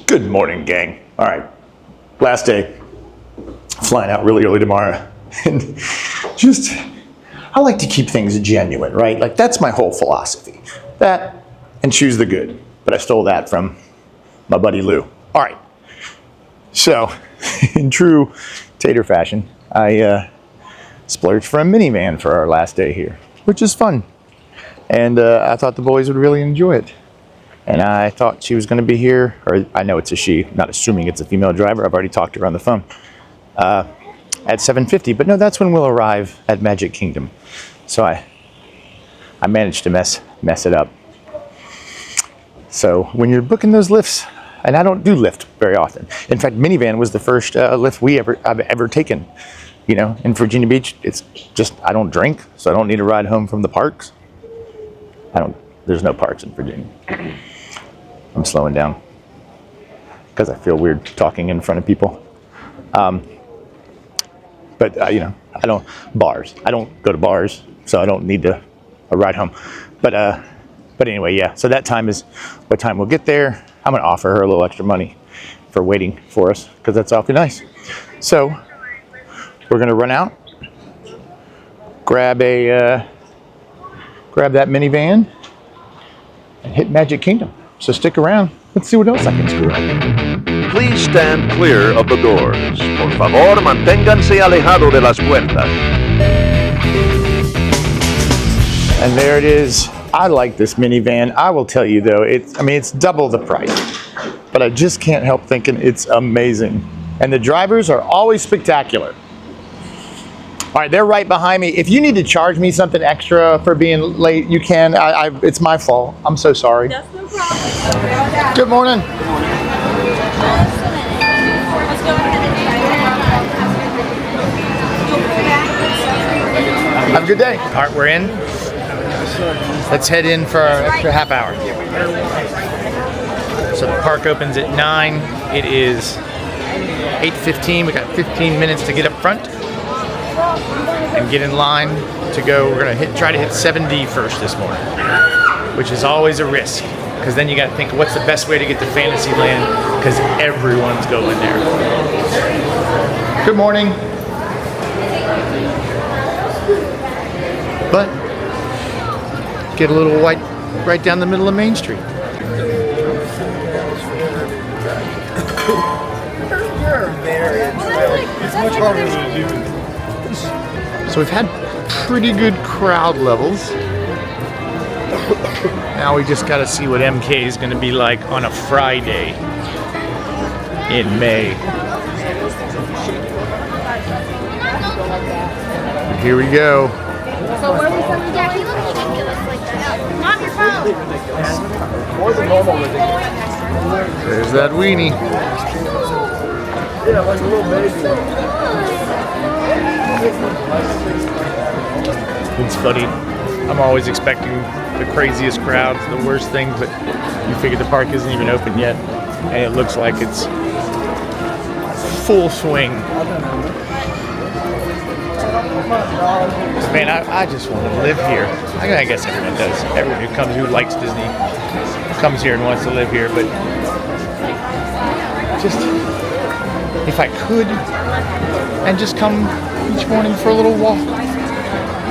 Good morning, gang. All right, last day. Flying out really early tomorrow. And just, I like to keep things genuine, right? Like, that's my whole philosophy. That and choose the good. But I stole that from my buddy Lou. All right. So, in true Tater fashion, I splurged for a minivan for our last day here, which is fun. And I thought the boys would really enjoy it. And I thought she was going to be here, or I know it's a she, not assuming it's a female driver. I've already talked to her on the phone. At 7:50, but no, that's when we'll arrive at Magic Kingdom. So I managed to mess it up. So when you're booking those lifts, and I don't do Lyft very often. In fact, minivan was the first Lyft I've ever taken. You know, in Virginia Beach, it's just, I don't drink, so I don't need a ride home from the parks. There's no parks in Virginia. I'm slowing down because I feel weird talking in front of people. But you know, I don't go to bars, so I don't need a ride home. But anyway, yeah. So that time is what time we'll get there. I'm gonna offer her a little extra money for waiting for us because that's awfully nice. So we're gonna run out, grab that minivan, and hit Magic Kingdom. So stick around. Let's see what else I can screw up. Please stand clear of the doors. Por favor, manténganse alejado de las puertas. And there it is. I like this minivan. I will tell you though, it's double the price. But I just can't help thinking it's amazing. And the drivers are always spectacular. All right, they're right behind me. If you need to charge me something extra for being late, you can. It's my fault. I'm so sorry. That's no problem. Good morning. Let's go ahead and Have a good day. All right, we're in. Let's head in for our extra half hour. So the park opens at 9. It is 8:15. We got 15 minutes to get up front and get in line to go. We're gonna try to hit 7D first this morning, which is always a risk, because then you gotta think, what's the best way to get to Fantasyland, because everyone's going there. Good morning. But get a little white right down the middle of Main Street. So we've had pretty good crowd levels. Now we just gotta see what MK is gonna be like on a Friday in May. And here we go. So where we from? Yeah, he looks ridiculous like that. Not your phone. More than normal. There's that weenie. Yeah, like a little baby. It's funny. I'm always expecting the craziest crowds, the worst things, but you figure the park isn't even open yet, and it looks like it's full swing. Man, I just want to live here. I guess everyone does. Everyone who likes Disney comes here and wants to live here, but just, if I could, and just come each morning for a little walk.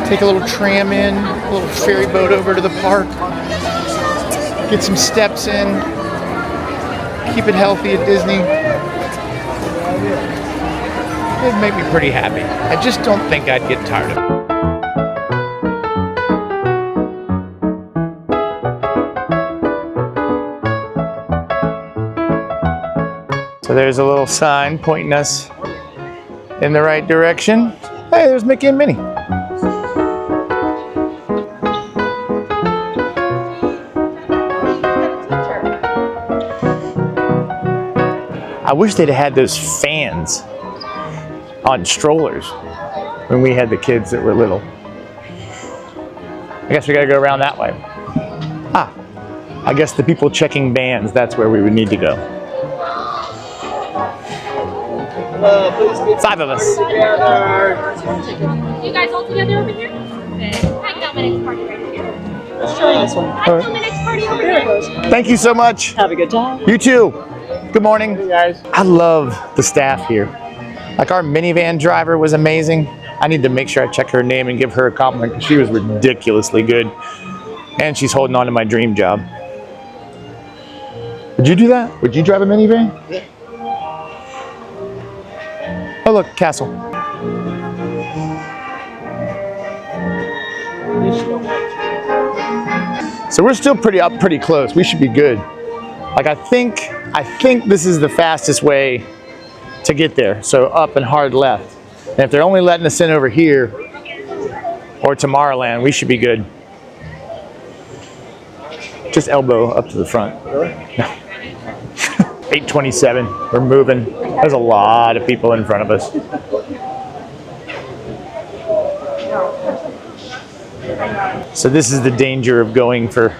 Take a little tram in, a little ferry boat over to the park, get some steps in, keep it healthy at Disney. It'd make me pretty happy. I just don't think I'd get tired of it. So there's a little sign pointing us in the right direction. Hey, there's Mickey and Minnie. I wish they'd have had those fans on strollers when we had the kids that were little. I guess we gotta go around that way. I guess the people checking bands, that's where we would need to go. 5 of us. You guys all together over here? Okay. I got my next party right here. Let's try this one. I got my next party over here. Thank you so much. Have a good time. You too. Good morning. Hey guys. I love the staff here. Like our minivan driver was amazing. I need to make sure I check her name and give her a compliment because she was ridiculously good. And she's holding on to my dream job. Would you do that? Would you drive a minivan? Yeah. Oh look, castle. So we're still pretty close. We should be good. Like I think this is the fastest way to get there. So up and hard left. And if they're only letting us in over here or Tomorrowland, we should be good. Just elbow up to the front. Really? No. 8:27. We're moving. There's a lot of people in front of us. So this is the danger of going for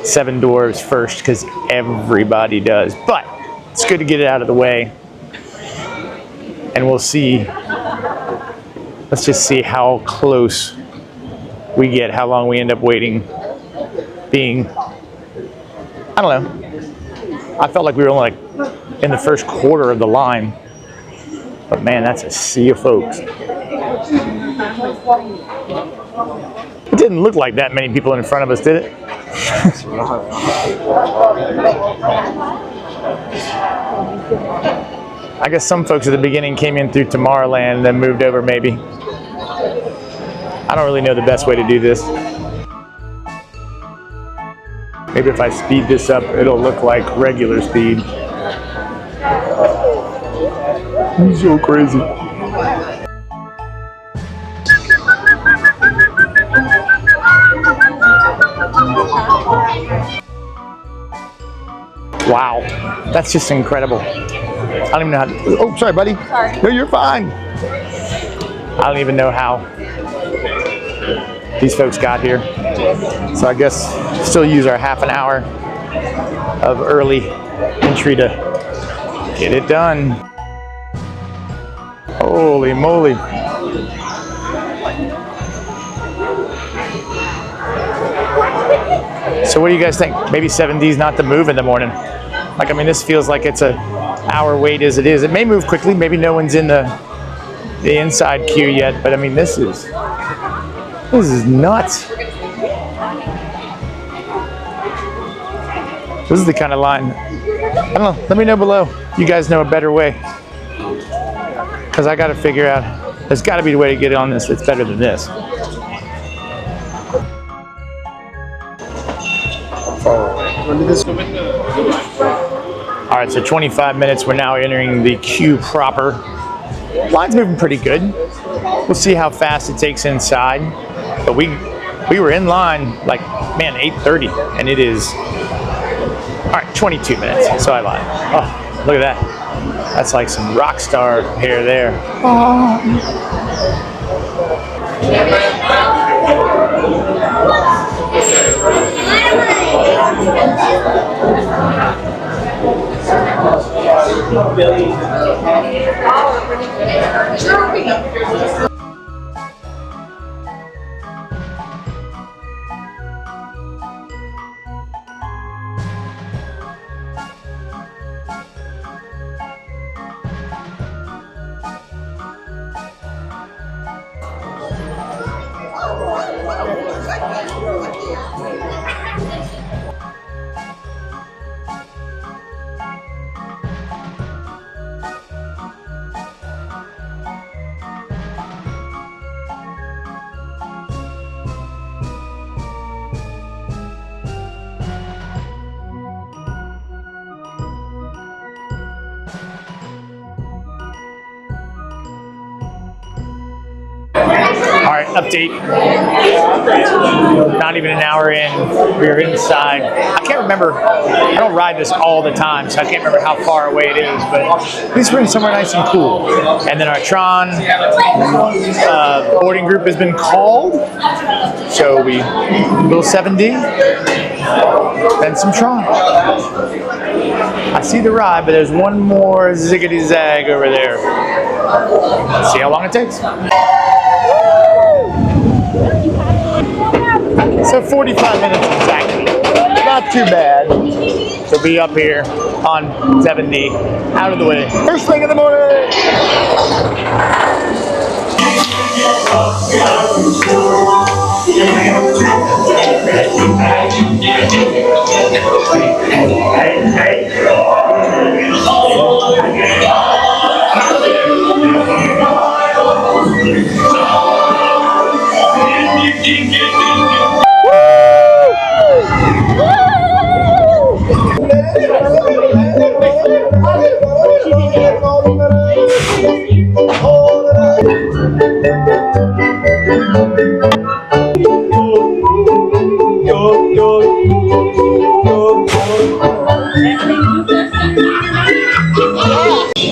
7 Dwarfs first because everybody does. But it's good to get it out of the way. And we'll see. Let's just see how close we get, how long we end up waiting. Being, I don't know. I felt like we were only like in the first quarter of the line. But man, that's a sea of folks. It didn't look like that many people in front of us, did it? I guess some folks at the beginning came in through Tomorrowland and then moved over maybe. I don't really know the best way to do this. Maybe if I speed this up, it'll look like regular speed. He's so crazy. Wow, that's just incredible. I don't even know how to, oh, sorry, buddy. Sorry. No, you're fine. I don't even know how these folks got here. So I guess still use our half an hour of early entry to get it done. Holy moly. So what do you guys think? Maybe 7D's not the move in the morning. Like, I mean, this feels like it's a hour wait as it is. It may move quickly. Maybe no one's in the inside queue yet, but I mean, this is nuts. This is the kind of line. I don't know. Let me know below. You guys know a better way. Because I got to figure out, there's got to be a way to get on this that's better than this. All right, so 25 minutes. We're now entering the queue proper. Line's moving pretty good. We'll see how fast it takes inside. But we were in line like, man, 8:30, and it is, all right, 22 minutes. So I lied. Oh, look at that. That's like some rock star hair there. Oh. All right, update. Not even an hour in, we were inside. I can't remember, I don't ride this all the time, so I can't remember how far away it is, but at least we're in somewhere nice and cool. And then our Tron boarding group has been called, so we, little 7D, then some Tron. I see the ride, but there's one more ziggity zag over there. Let's see how long it takes. So 45 minutes exactly. About not too bad to be up here on 70, out of the way. First thing in the morning.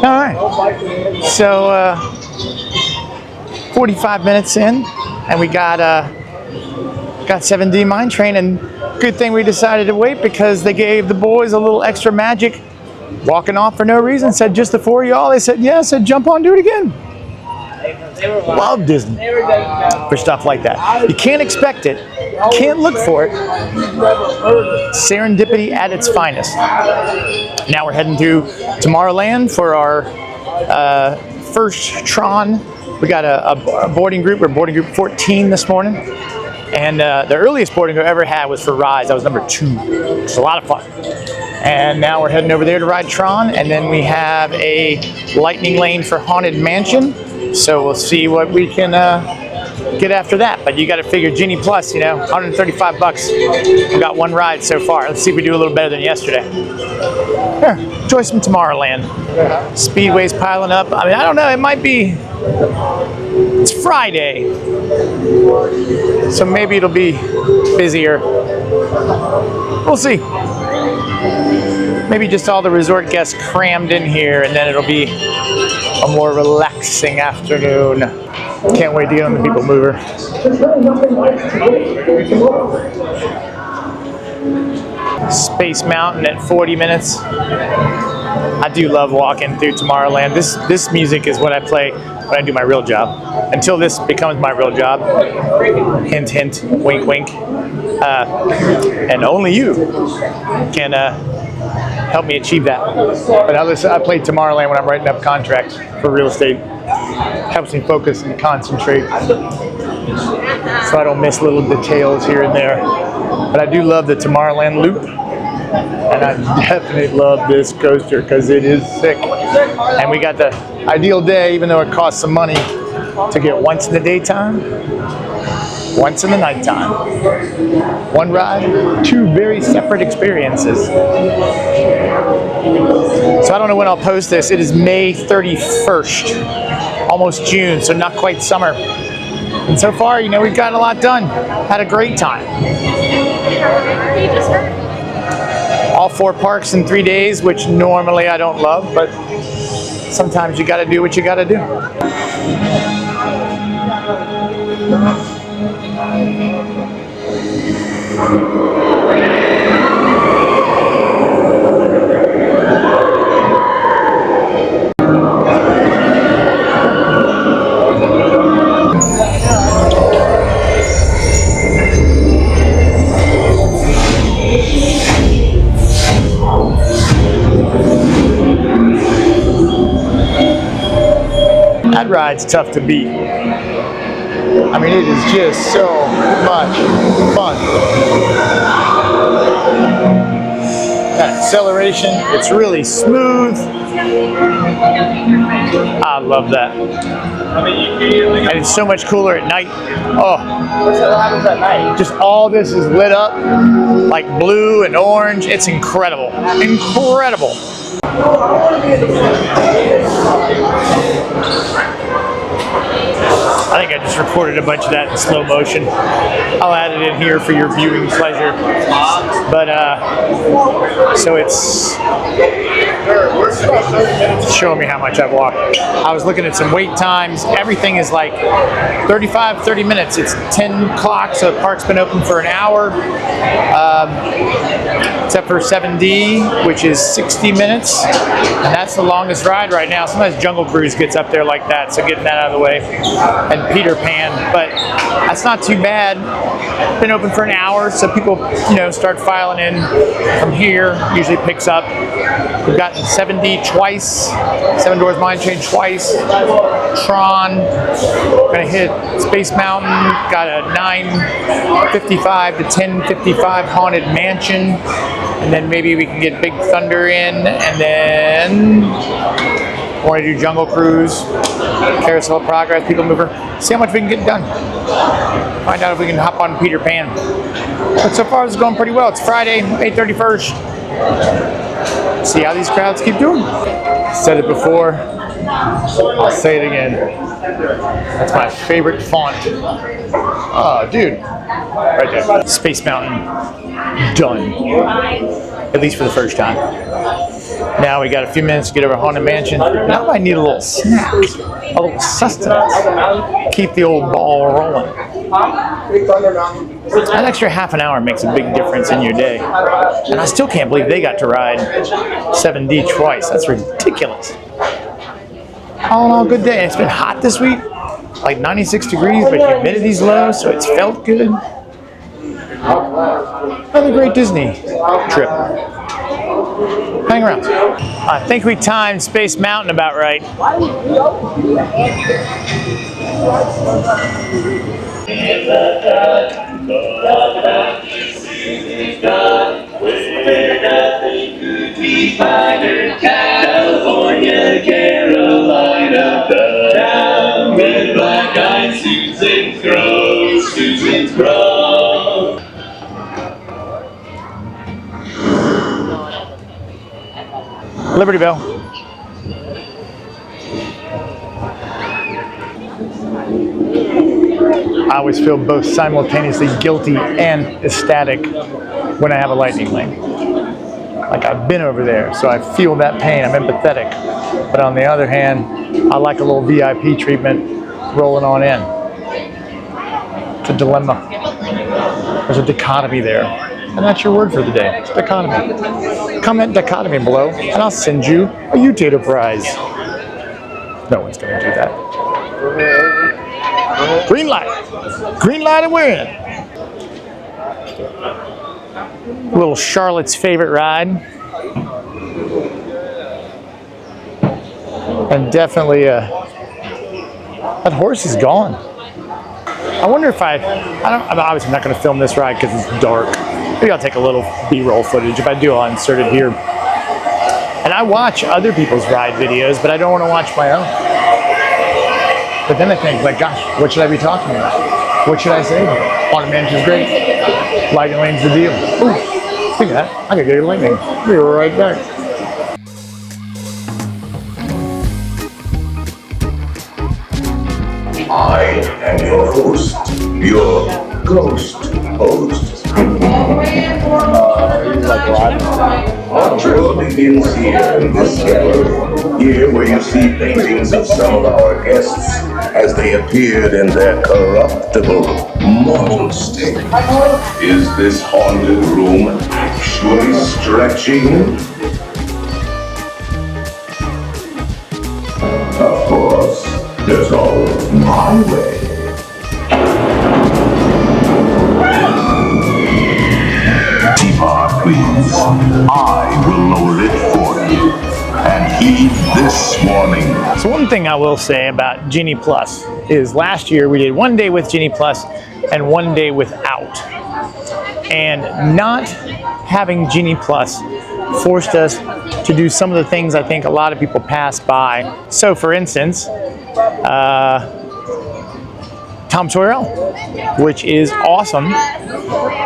All right, so 45 minutes in, and we got 7D Mine Train, and good thing we decided to wait because they gave the boys a little extra magic. Walking off for no reason, said just the four of y'all. They said, yeah, said jump on, do it again. Love Disney for stuff like that. You can't expect it, can't look for it. Serendipity at its finest. Now we're heading to Tomorrowland for our first Tron. We got a boarding group. We're boarding group 14 this morning. And the earliest boarding group I ever had was for rides. I was number 2. It's a lot of fun. And now we're heading over there to ride Tron. And then we have a lightning lane for Haunted Mansion. So we'll see what we can get after that. But you got to figure Genie Plus, you know, 135 bucks. We got 1 ride so far. Let's see if we do a little better than yesterday. Here, enjoy some Tomorrowland. Speedway's piling up. I mean, I don't know. It might be. It's Friday, so maybe it'll be busier. We'll see. Maybe just all the resort guests crammed in here, and then it'll be a more relaxing afternoon. Can't wait to get on the People Mover. Space Mountain at 40 minutes. I do love walking through Tomorrowland. This music is what I play when I do my real job. Until this becomes my real job. Hint, hint, wink, wink. And only you can help me achieve that. But I play Tomorrowland when I'm writing up contracts for real estate. Helps me focus and concentrate, so I don't miss little details here and there. But I do love the Tomorrowland loop, and I definitely love this coaster because it is sick. And we got the ideal day, even though it costs some money, to get once in the daytime, once in the nighttime. 1 ride, 2 very separate experiences. So I don't know when I'll post this. It is May 31st, almost June, so not quite summer. And so far, you know, we've gotten a lot done. Had a great time. All 4 parks in 3 days, which normally I don't love, but sometimes you gotta do what you gotta do. That ride's tough to beat. I mean, it is just so much fun. That acceleration, it's really smooth. I love that. And it's so much cooler at night. Oh, what happens at night? Just all this is lit up like blue and orange. It's incredible. Incredible. I think I just recorded a bunch of that in slow motion. I'll add it in here for your viewing pleasure. But so it's showing me how much I've walked. I was looking at some wait times. Everything is like 30 minutes. It's 10 o'clock, so the park's been open for an hour. Except for 7D, which is 60 minutes. And that's the longest ride right now. Sometimes Jungle Cruise gets up there like that, so getting that out of the way. And Peter Pan, but that's not too bad. Been open for an hour, so people, start filing in from here. Usually picks up. We've gotten 7D twice, Seven Doors Mine Train twice, Tron. Gonna hit Space Mountain. Got a 9:55 to 10:55 Haunted Mansion, and then maybe we can get Big Thunder in, and then want to do Jungle Cruise, Carousel of Progress, People Mover. See how much we can get done. Find out if we can hop on Peter Pan. But so far it's going pretty well. It's Friday, May 31st. See how these crowds keep doing. Said it before, I'll say it again. That's my favorite font. Oh, dude. Right there. Space Mountain. Done. At least for the first time. Now we got a few minutes to get over Haunted Mansion. Now I need a little snack. A little sustenance. Keep the old ball rolling. That extra half an hour makes a big difference in your day. And I still can't believe they got to ride 7D twice. That's ridiculous. All in all, good day. It's been hot this week. Like 96 degrees, but humidity's low, so it's felt good. Another great Disney trip. Hang around. I think we timed Space Mountain about right. California, Carolina, down with black-eyed Susan's Grove, Susan's Grove. Liberty Bell. I always feel both simultaneously guilty and ecstatic when I have a lightning lane. Like I've been over there, so I feel that pain. I'm empathetic. But on the other hand, I like a little VIP treatment rolling on in. It's a dilemma. There's a dichotomy there. And that's your word for the day. It's dichotomy. Comment dichotomy below, and I'll send you a Utato prize. No one's going to do that. Green light. Green light and we're in. Little Charlotte's favorite ride. And definitely, that horse is gone. I wonder if I'm obviously not going to film this ride because it's dark. Maybe I'll take a little B-roll footage. If I do, I'll insert it here. And I watch other people's ride videos, but I don't want to watch my own. But then I think, like, gosh, what should I be talking about? What should I say? Haunted Mansion's great. Lightning lane's the deal. Ooh, think of that. I gotta get a lightning. We'll be right back. I am your host, your ghost host. Our trail begins here in this gallery, here where you see paintings of some of our guests as they appeared in their corruptible, mortal state. Is this haunted room actually stretching? Of course, there's always my way. Please, I will lower it for you. And heed this warning. So one thing I will say about Genie Plus is last year we did 1 day with Genie Plus and 1 day without. And not having Genie Plus forced us to do some of the things I think a lot of people pass by. So for instance, Tom Sawyer, which is awesome,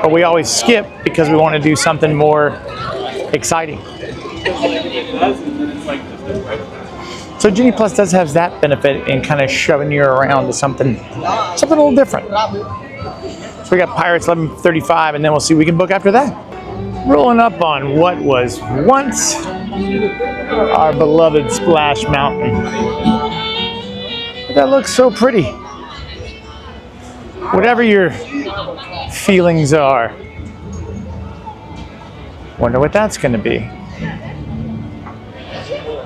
but we always skip because we want to do something more exciting. So Genie Plus does have that benefit in kind of shoving you around to something a little different. So we got Pirates 11:35, and then we'll see what we can book after that. Rolling up on what was once our beloved Splash Mountain. That looks so pretty. Whatever your feelings are, wonder what that's going to be.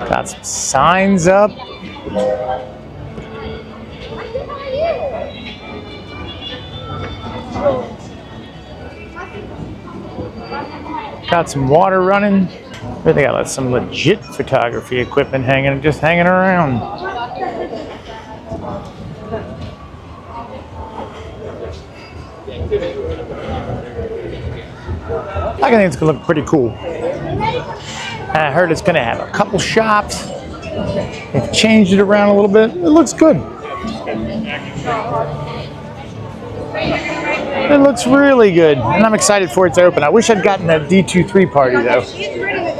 Got some signs up. Got some water running. They got some legit photography equipment just hanging around. I think it's gonna look pretty cool. I heard it's gonna have a couple shops. They've changed it around a little bit. It looks good. It looks really good, and I'm excited for it to open. I wish I'd gotten that D23 party though.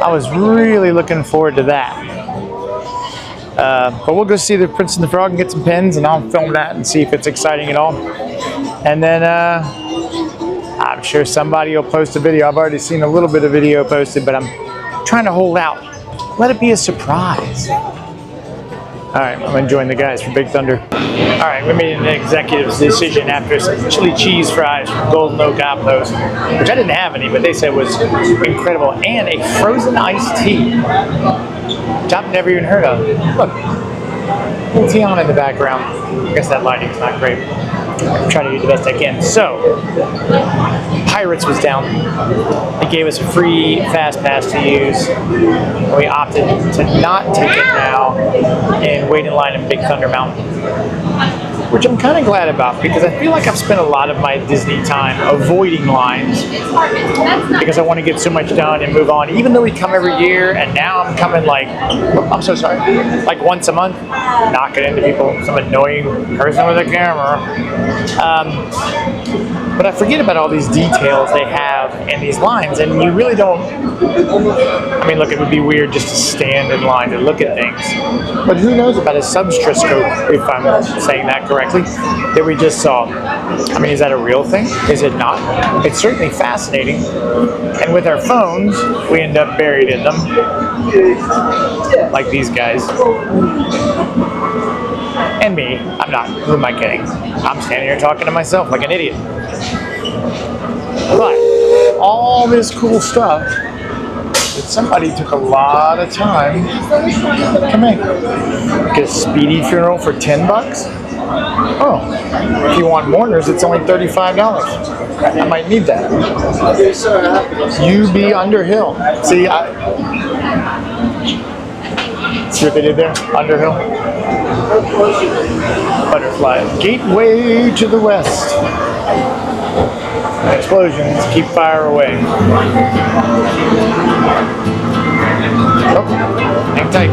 I was really looking forward to that. But we'll go see the Prince and the Frog and get some pins, and I'll film that and see if it's exciting at all. And then I'm sure somebody will post a video. I've already seen a little bit of video posted, but I'm trying to hold out. Let it be a surprise. All right, I'm enjoying the guys from Big Thunder. All right, we made an executive's decision after some chili cheese fries from Golden Oak Apples, which I didn't have any, but they said was incredible, and a frozen iced tea, which I've never even heard of. Look, little Tiana in the background. I guess that lighting's not great. I'm trying to do the best I can. So, Pirates was down. They gave us a free fast pass to use. We opted to not take it now and wait in line in Big Thunder Mountain, which I'm kind of glad about because I feel like I've spent a lot of my Disney time avoiding lines because I want to get so much done and move on. Even though we come every year, and now I'm coming like once a month, knocking into people, some annoying person with a camera. But I forget about all these details they have in these lines, and you really don't. I mean, look, it would be weird just to stand in line to look at things, but who knows about a substroscope, if I'm saying that correctly, that we just saw. I mean, is that a real thing? Is it not? It's certainly fascinating, and with our phones, we end up buried in them, like these guys. And me, I'm not. Who am I kidding? I'm standing here talking to myself like an idiot. But all this cool stuff that somebody took a lot of time. Come in. Get a speedy funeral for $10. Oh, if you want mourners, it's only $35. I might need that. UB Underhill. See what they did there? Underhill. Butterfly. Gateway to the west. Explosions keep fire away. Oh, hang tight.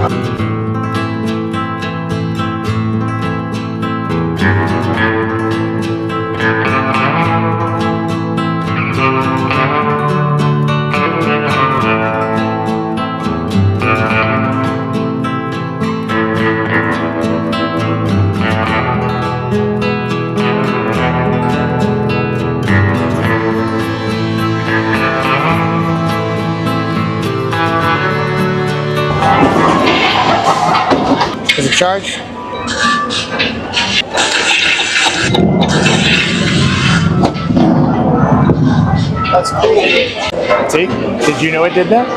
Is it charged? That's cool. See? Did you know it did that?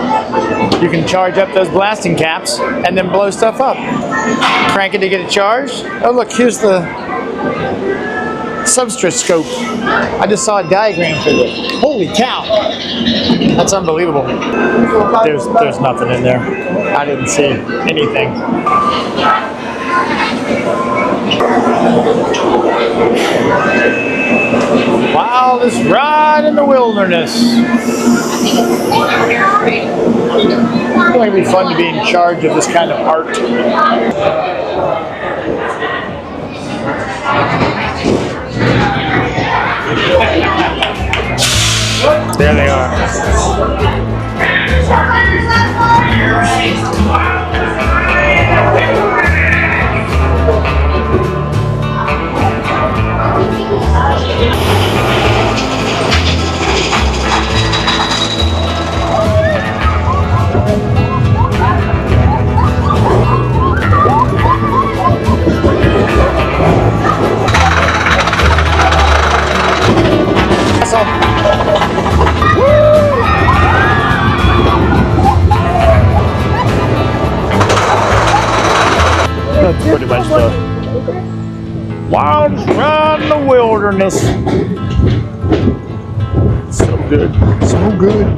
You can charge up those blasting caps and then blow stuff up. Crank it to get it charged. Oh look, here's the substroscope. I just saw a diagram for it. Holy cow! That's unbelievable. There's nothing in there. I didn't see anything. Wildest ride in the wilderness. I think it'd be fun to be in charge of this kind of art. There they are. darnness. So good. So good.